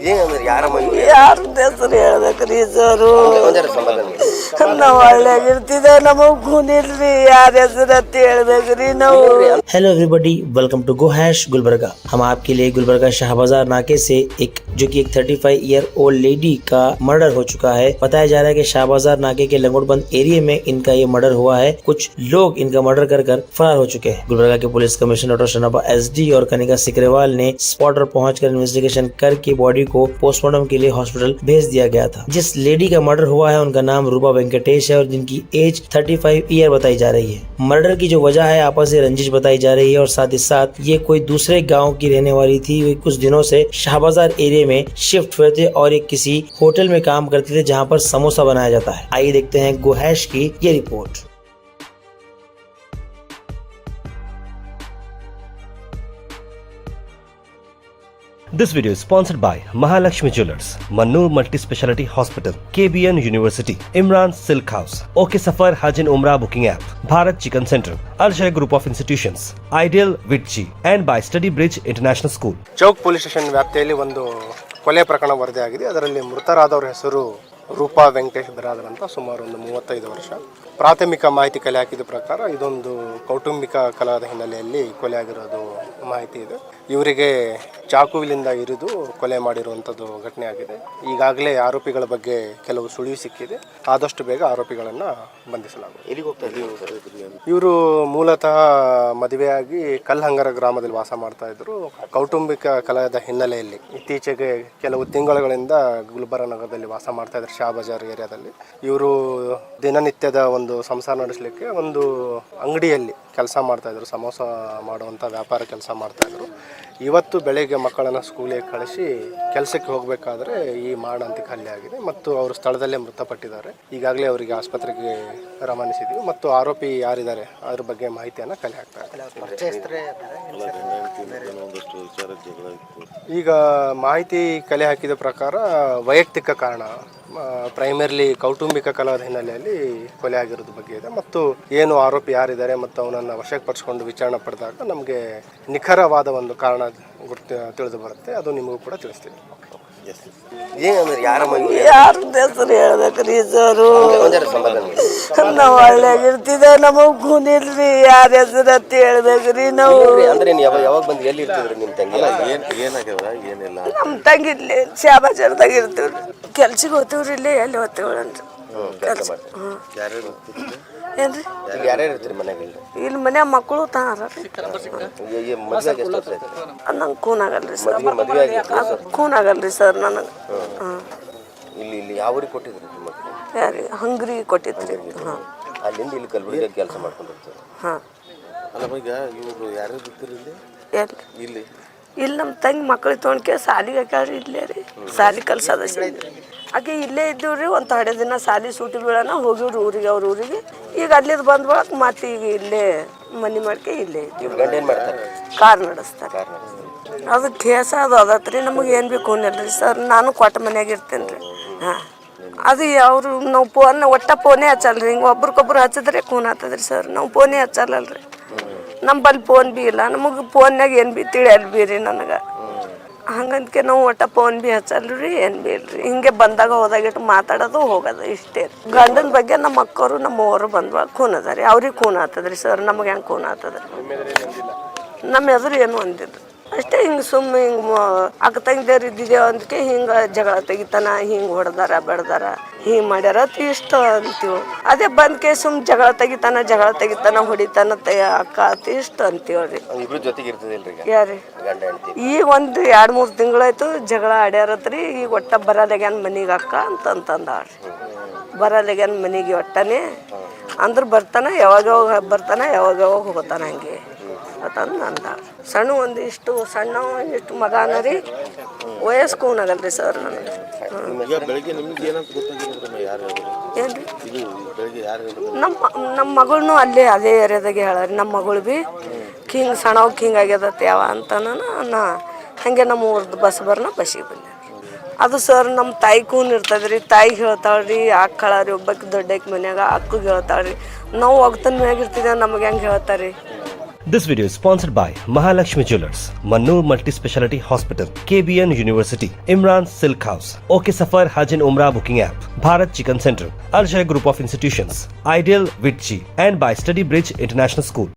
ಏನಂದ್ರೆ ಯಾರ ಯಾರ ಹೆಸರು ಹೇಳ್ಬೇಕ್ರಿ ಸರು? ನಾವು ಹಳ್ಳಿಯಾಗಿರ್ತಿದ್ದೆ, ನಮಗ್ ಗುನಿಲ್ರಿ ಯಾರ ಹೆಸರು ಅಂತ ಹೇಳ್ಬೇಕ್ರಿ ನಾವು. Hello everybody, welcome to go hash Gulbarga. हम आपके लिए गुलबर्गा शाहबाजार नाके से एक 35 ईयर ओल्ड लेडी का मर्डर हो चुका है। बताया जा रहा है कि शाहबाजार नाके के लंगोटबंद एरिया में इनका ये मर्डर हुआ है। कुछ लोग इनका मर्डर कर फरार हो चुके हैं। गुलबर्गा के पुलिस कमिश्नर डॉक्टर शनाबा SD और कनिका सिकरेवाल ने स्पॉट पर पहुंचकर इन्वेस्टिगेशन करके बॉडी को पोस्टमार्टम के लिए हॉस्पिटल भेज दिया गया था। जिस लेडी का मर्डर हुआ है उनका नाम रूपा वेंकटेश है और जिनकी एज 35 ईयर बताई जा रही है। मर्डर की जो वजह है आपसी रंजिश बताई जा रही है और साथ ही साथ ये कोई दूसरे गांव की रहने वाली थी। वे कुछ दिनों से शाहबाजार एरिया में शिफ्ट हुए थे और एक किसी होटल में काम करते थे जहां पर समोसा बनाया जाता है। आइए देखते हैं गोहैश की ये report. This video is sponsored by Mahalakshmi Jewelers, Mannur Multi-Speciality Hospital, KBN University, Imran Silk House, OK Safar Hajj and Umrah Booking App, Bharat Chicken Center, Al Shaykh Group of Institutions, Ideal Vitchi, and by Study Bridge International School. Chowk police station ವ್ಯಾಪ್ತಿಯಲ್ಲಿ ಒಂದು ಕೊಲೆ ಪ್ರಕರಣ ವರದಿಯಾಗಿದೆ. ಅದರಲ್ಲಿ ಮೃತರಾದವರ ಹೆಸರು ರೂಪಾ ವೆಂಕಟೇಶ್ ಬಿರಾದರ್ ಅಂತ, ಸುಮಾರು ಒಂದು 35 ವರ್ಷ. ಪ್ರಾಥಮಿಕ ಮಾಹಿತಿ ಕಲೆ ಹಾಕಿದ ಪ್ರಕಾರ ಇದೊಂದು ಕೌಟುಂಬಿಕ ಕಲಹದ ಹಿನ್ನೆಲೆಯಲ್ಲಿ ಕೊಲೆ ಆಗಿರೋದು ಮಾಹಿತಿ ಇದೆ. ಇವರಿಗೆ ಚಾಕುವಿನಿಂದ ಇರಿದು ಕೊಲೆ ಮಾಡಿರುವಂಥದ್ದು ಘಟನೆ ಆಗಿದೆ. ಈಗಾಗಲೇ ಆರೋಪಿಗಳ ಬಗ್ಗೆ ಕೆಲವು ಸುಳಿವು ಸಿಕ್ಕಿದೆ. ಆದಷ್ಟು ಬೇಗ ಆರೋಪಿಗಳನ್ನು ಬಂಧಿಸಲಾಗುತ್ತದೆ. ಇವರು ಮೂಲತಃ ಮದುವೆಯಾಗಿ ಕಲ್ಲಹಂಗರ ಗ್ರಾಮದಲ್ಲಿ ವಾಸ ಮಾಡ್ತಾ ಇದ್ರು. ಕೌಟುಂಬಿಕ ಕಲಹದ ಹಿನ್ನೆಲೆಯಲ್ಲಿ ಇತ್ತೀಚೆಗೆ ಕೆಲವು ತಿಂಗಳುಗಳಿಂದ ಗುಲ್ಬರ್ಗ ನಗರದಲ್ಲಿ ವಾಸ ಮಾಡ್ತಾ ಇದ್ದಾರೆ, ಶಾಹಬಜಾರ್ ಏರಿಯಾದಲ್ಲಿ. ಇವರು ದಿನನಿತ್ಯದ ಒಂದು ಸಂಸಾರ ನಡೆಸಲಿಕ್ಕೆ ಒಂದು ಅಂಗಡಿಯಲ್ಲಿ ಕೆಲಸ ಮಾಡ್ತಾಯಿದ್ರು, ಸಮೋಸ ಮಾಡುವಂಥ ವ್ಯಾಪಾರ ಕೆಲಸ ಮಾಡ್ತಾಯಿದ್ರು. ಇವತ್ತು ಬೆಳಗ್ಗೆ ಮಕ್ಕಳನ್ನು ಸ್ಕೂಲಿಗೆ ಕಳಿಸಿ ಕೆಲಸಕ್ಕೆ ಹೋಗಬೇಕಾದ್ರೆ ಈ ಮಾರಣಾಂತಿಕ ಹಲ್ಲೆ ಆಗಿದೆ ಮತ್ತು ಅವರು ಸ್ಥಳದಲ್ಲೇ ಮೃತಪಟ್ಟಿದ್ದಾರೆ. ಈಗಾಗಲೇ ಅವರಿಗೆ ಆಸ್ಪತ್ರೆಗೆ ರವಾನಿಸಿದ್ವಿ ಮತ್ತು ಆರೋಪಿ ಯಾರಿದ್ದಾರೆ ಅದ್ರ ಬಗ್ಗೆ ಮಾಹಿತಿಯನ್ನು ಕಲೆ ಹಾಕ್ತಾ ಇದ್ದಾರೆ. ಈಗ ಮಾಹಿತಿ ಕಲೆ ಹಾಕಿದ ಪ್ರಕಾರ ವೈಯಕ್ತಿಕ ಕಾರಣ, ಪ್ರೈಮರ್ಲಿ ಕೌಟುಂಬಿಕ ಕಲಹದ ಹಿನ್ನೆಲೆಯಲ್ಲಿ ಕೊಲೆ ಆಗಿರೋದ್ರ ಬಗ್ಗೆ ಇದೆ. ಮತ್ತು ಏನು ಆರೋಪಿ ಯಾರಿದ್ದಾರೆ ಮತ್ತು ಅವನನ್ನು ವಶಕ್ಕೆ ಪಡಿಸ್ಕೊಂಡು ವಿಚಾರಣೆ ಪಡೆದಾಗ ನಮಗೆ ನಿಖರವಾದ ಒಂದು ಕಾರಣ ತಿಳಿದು ಬರುತ್ತೆ. ಅದು ನಿಮಗೂ ಕೂಡ ತಿಳಿಸ್ತೀವಿ. ಏನಂದ್ರೆ ಯಾರ ಯಾರ ಹೆಸರು ಹೇಳ್ಬೇಕ್ರಿ ಸರು? ನಾವು ಹಳ್ಳಿಯಾಗಿರ್ತಿದ್ದೆ, ನಮಗ್ ಗುನಿಲ್ರಿ ಯಾರ ಹೆಸರು ಅಂತ ಹೇಳ್ಬೇಕ್ರಿ ನಾವು. ಅಂದ್ರೆ ಯಾವಾಗ ಬಂದು ಎಲ್ಲಿ ಇರ್ತಿದ್ರಿ ನಿಮ್ಮ ತಂಗಿ? ಏನಿಲ್ಲ, ನಮ್ಮ ತಂಗಿ ಇಲ್ಲಿ ಶಾಬಾಜಾರ್ದಾಗ ಇರ್ತೀವ್ರಿ. ಕೆಲ್ಸಕ್ಕೆ ಹೋಗ್ತೀವ್ರಿ, ಇಲ್ಲೇ ಎಲ್ಲಿ ಹೋಗ್ತೀವನ್ರಿ ಕೆಲ್ಸ. ಏನ್ರಿ ಯಾರ್ಯಾರು ಇರ್ತೀರಿ ಮನೆಗೆ? ಇಲ್ಲಿ ಮನ್ಯಾಗ ಮಕ್ಕಳು ತಾರ ನಂಗೆ ಖೂನ್ ಆಗಲ್ರಿ ಸರ್. ಖೂನ್ ಆಗಲ್ರಿ ಸರ್ ನನಗೆ. ಇಲ್ಲಿ ಯಾವ ಊರಿಗೆ ಕೊಟ್ಟಿದ್ರಿ? ಯಾರಿಗೆ? ಹಂಗ್ರಿ ಕೊಟ್ಟಿದ್ರಿ. ಹಾಂ, ಅಲ್ಲಿಂದ ಇಲ್ಲಿ ಕಲಬುರಗಿ ಕೆಲಸ ಮಾಡ್ಕೊಂಡಿರ್ತೀವಿ. ಹಾಂ. ಅಲ್ಲ, ಈಗ ಇವರು ಯಾರು ಬಿಡ್ತೀರಿ ಇಲ್ಲಿ? ಇಲ್ಲಿ ನಮ್ಮ ತಂಗಿ ಮಕ್ಳಿಗೆ ತೊಗೊಂಡ್ಕೆ ಸಾಲಿಗೆ ಹಾಕ್ಯಾಳ್ರಿ. ಇಲ್ಲೇ ರೀ ಸಾಲಿ ಕಲ್ಸದ ಆಕೆ ಇಲ್ಲೇ ಇದ್ದೀವ್ರಿ. ಒಂದು ಥೋಡೆ ದಿನ ಸಾಲಿ ಸೂಟಿ ಬೀಳೋಣ ಹೋಗಿವ್ರಿ ಊರಿಗೆ, ಅವ್ರ ಊರಿಗೆ. ಈಗ ಅಲ್ಲಿದ್ದು ಬಂದ್ ಬಳಕ ಮತ್ತೆ ಈಗ ಇಲ್ಲೇ ಮನೆ ಮಾಡ್ಕೆ ಇಲ್ಲೇ ಇದ್ದೀವಿ. ಕಾರ್ ನಡೆಸ್ತಾರೆ. ಅದು ಕೇಸ ಅದು ಅದತ್ರಿ. ನಮಗೆ ಏನು ಬೇಕು ಅನ್ನಲ್ರಿ ಸರ್. ನಾನು ಕೊಟ್ಟ ಮನ್ಯಾಗ ಇರ್ತೇನೆ ರೀ. ಹಾಂ, ಅದು ಅವರು ನಾವು ಫೋನೇ ಹಚ್ಚಲ್ರಿ. ಹಿಂಗೆ ಒಬ್ರಿಗೊಬ್ರು ಹಚ್ಚಿದ್ರೆ ಖೂನ್ ಆಗ್ತದ್ರಿ ಸರ್. ನಾವು ಫೋನೇ ಹಚ್ಚಲ್ಲಲ್ರಿ. ನಂಬಲ್ಲಿ ಫೋನ್ ಭೀ ಇಲ್ಲ. ನಮಗೆ ಫೋನ್ಯಾಗ ಏನು ಭೀ ತಿಳಿಯಲ್ ಭೀ ರೀ ನನಗೆ. ಹಂಗಂದ್ಕೆ ನಾವು ಫೋನ್ ಭೀ ಹಚ್ಚಲ್ರಿ, ಏನು ಭೀ ಇಲ್ರಿ. ಹಿಂಗೆ ಬಂದಾಗ ಹೋದಾಗಿಟ್ಟು ಮಾತಾಡೋದು ಹೋಗೋದು ಇಷ್ಟೇ. ಗಂಡನ ಬಗ್ಗೆ ನಮ್ಮ ಅಕ್ಕವರು ನಮ್ಮವರು ಬಂದ್ವಾಗ ಖೂನ್ ಅದ ರೀ. ಅವ್ರಿಗೆ ಖೂನ್ ಆಗ್ತದ್ರಿ ಸರ್. ನಮಗೆ ಹೆಂಗೆ ಖೂನ್ ಆಗ್ತದ್ರಿ? ನಮ್ಮ ಎದುರು ಏನು ಅಂದಿದ್ರು ಅಷ್ಟೇ. ಹಿಂಗೆ ಸುಮ್ಮನೆ ಹಿಂಗೆ ಅಕ್ಕ ತಂಗಿದೇವ್ರು ಇದ್ದಿದ್ದೇವೆ ಅಂದಕ್ಕೆ ಹಿಂಗೆ ಜಗಳ ತೆಗಿತಾನ, ಹಿಂಗೆ ಹೊಡೆದಾರ ಬೆಡ್ದಾರ, ಹಿಂಗೆ ಮಾಡ್ಯಾರ ಇಷ್ಟ ಅಂತೀವಿ. ಅದೇ ಬಂದ್ಕೆ ಸುಮ್ಮನೆ ಜಗಳ ತೆಗಿತಾನ ಹೊಡಿತಾನ ಅಕ್ಕ ಅಂತ ಇಷ್ಟ ಅಂತೀವ್ರಿ. ಯಾರಿ ಈಗ ಒಂದು 2-3 ತಿಂಗಳಾಯ್ತು ಜಗಳ ಆಡ್ಯಾರತ್ರಿ. ಈಗ ಒಟ್ಟ ಬರಲ್ಯಾಗ್ಯಾನ ಮನೆಗೆ ಅಕ್ಕ ಅಂತಂದಾಳ್ರಿ. ಬರಲ್ಯಾಗ್ಯಾನ ಮನೆಗೆ ಒಟ್ಟನೆ ಅಂದ್ರೆ ಬರ್ತಾನ, ಯಾವಾಗ ಬರ್ತಾನ ಯಾವಾಗ ಹೋಗ್ತಾನ ಹಂಗೆ ಅಂತಂದು ಅಂದ. ಸಣ್ಣ ಒಂದಿಷ್ಟು ಸಣ್ಣ ಇಷ್ಟು ಮಗನ ರೀ. ವಯಸ್ಸು ಖೂನ್ ಆಗಲ್ರಿ ಸರ್ ನನಗೆ. ಏನ್ರಿ ನಮ್ಮ ಮಗಳನ್ನೂ ಅಲ್ಲೇ ಅದೇ ಏರಿಯಾದಾಗೆ ಹೇಳಾರಿ. ನಮ್ಮ ಮಗಳು ಭೀ ಹಿಂಗೆ ಸಣ್ಣವ್ ಹಿಂಗೆ ಆಗ್ಯದತ್ತೆ ಯಾವ ಅಂತ ನಾ ಹಾಗೆ ನಮ್ಮ ಊರ್ದು ಬಸ್ ಬಸ್ಸಿಗೆ ಬಂದೆ. ಅದು ಸರ್ ನಮ್ಮ ತಾಯಿ ಕೂನ್ ಇರ್ತದ್ರಿ. ತಾಯಿಗೆ ಹೇಳ್ತಾಳ್ರಿ, ಆಕ್ಕಳಾರಿ ಒಬ್ಬಕ್ಕೆ ದೊಡ್ಡಕ್ಕೆ ಮನ್ಯಾಗ ಅಕ್ಕಗೆ ಹೇಳ್ತಾಳ್ರಿ. ನಾವು ಒಗ್ತನ ಮ್ಯಾಗ ಇರ್ತಿದ್ದೇವೆ, ನಮಗೆ ಹೆಂಗೆ ಹೇಳ್ತಾರೆ? This video is sponsored by Mahalakshmi Jewelers, Mannur Multi Speciality Hospital, KBN University, Imran Silk House, OK Safar Hajj and Umrah Booking App, Bharat Chicken Center, Al Shaykh Group of Institutions, Ideal Vitchi, and by Study Bridge International School.